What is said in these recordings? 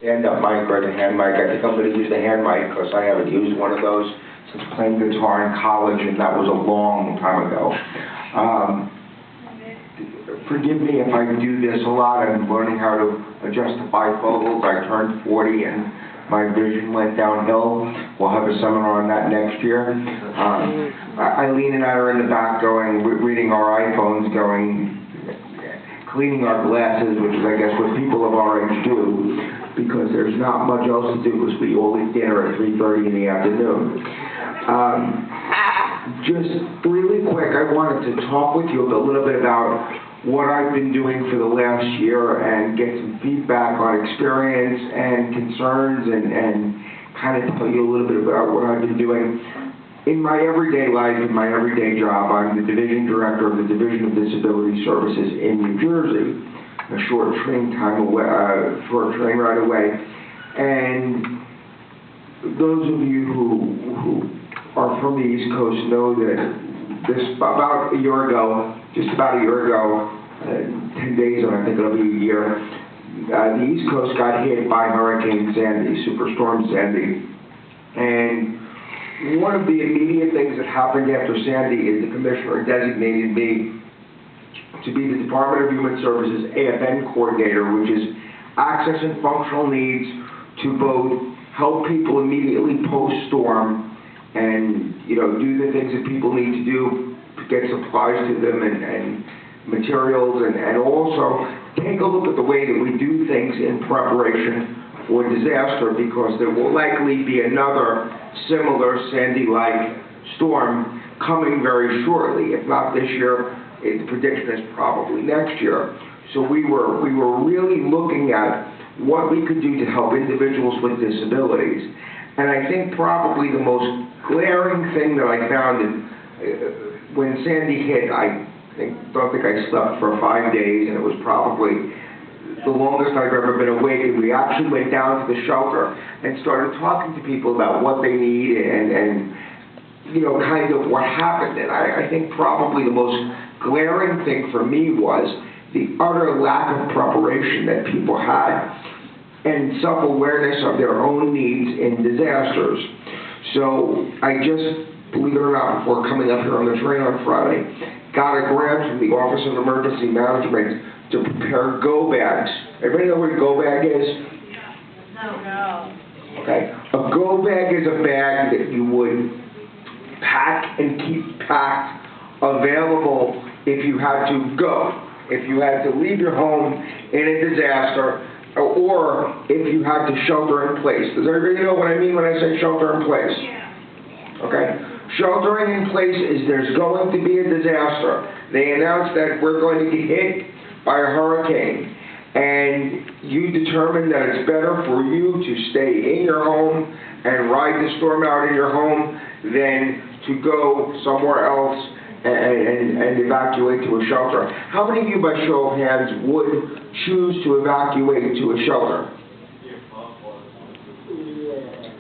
stand-up mic or the hand mic. I think I'm going to use the hand mic because I haven't used one of those since playing guitar in college, and that was a long time ago. Forgive me if I do this a lot. I'm learning how to adjust the bifocals. I turned 40 and my vision went downhill. We'll have a seminar on that next year. Eileen and I are in the back going, reading our iPhones, going, cleaning our glasses, which is, I guess, what people of our age do, because there's not much else to do because we all eat dinner at 3:30 in the afternoon. Just really quick, I wanted to talk with you a little bit about what I've been doing for the last year and get some feedback on experience and concerns and kind of tell you a little bit about what I've been doing. In my everyday life, in my everyday job, I'm the division director of the Division of Disability Services in New Jersey, a short train ride away. And those of you who are from the East Coast know that about a year ago, 10 days, and I think it'll be a year, the East Coast got hit by Hurricane Sandy, Superstorm Sandy. And one of the immediate things that happened after Sandy is the commissioner designated me to be the Department of Human Services AFN coordinator, which is access and functional needs to both help people immediately post-storm and, do the things that people need to do to get supplies to them and materials, and also take a look at the way that we do things in preparation for disaster, because there will likely be another similar Sandy-like storm coming very shortly. If not this year, the prediction is probably next year. So we were really looking at what we could do to help individuals with disabilities. And I think probably the most glaring thing that I found when Sandy hit, I don't think I slept for 5 days, and it was probably the longest I've ever been awake. And we actually went down to the shelter and started talking to people about what they need and kind of what happened. And I think probably the most glaring thing for me was the utter lack of preparation that people had and self-awareness of their own needs in disasters. So I just, believe it or not, before coming up here on the train on Friday, got a grant from the Office of Emergency Management to prepare go bags. Everybody know what a go bag is? No. Okay. A go bag is a bag that you would pack and keep packed, available if you had to go, if you had to leave your home in a disaster, or if you had to shelter in place. Does everybody know what I mean when I say shelter in place? Yeah. Okay. Sheltering in place is there's going to be a disaster. They announced that we're going to get hit by a hurricane, and you determine that it's better for you to stay in your home and ride the storm out in your home than to go somewhere else and evacuate to a shelter. How many of you, by show of hands, would choose to evacuate to a shelter?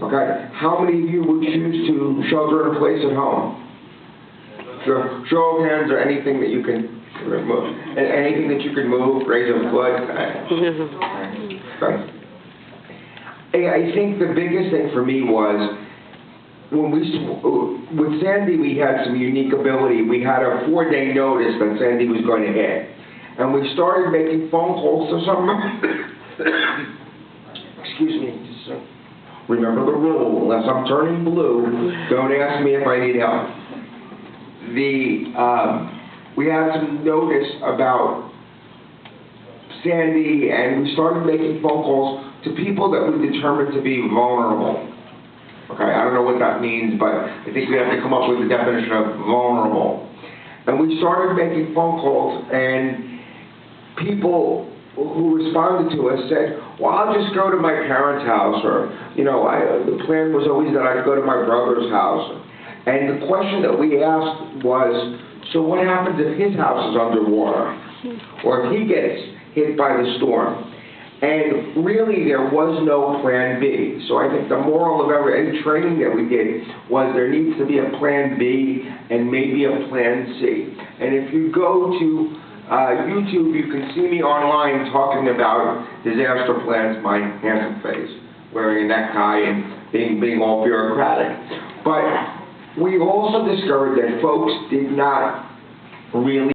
Okay. How many of you would choose to shelter in place at home? Show of hands, or anything that you can move. Anything that you can move, raise a foot. Okay. I think the biggest thing for me was, with Sandy, we had some unique ability. We had a 4-day notice that Sandy was going to hit. And we started making phone calls to some, excuse me, just remember the rule, unless I'm turning blue, don't ask me if I need help. We had some notice about Sandy, and we started making phone calls to people that we determined to be vulnerable. Okay, I don't know what that means, but I think we have to come up with a definition of vulnerable. And we started making phone calls, and people who responded to us said, well, I'll just go to my parents' house, or, the plan was always that I'd go to my brother's house. And the question that we asked was, so what happens if his house is underwater, or if he gets hit by the storm? And really, there was no plan B. So I think the moral of any training that we did was there needs to be a plan B and maybe a plan C. And if you go to YouTube, you can see me online talking about disaster plans, my handsome face, wearing a necktie and being all bureaucratic. But we also discovered that folks did not really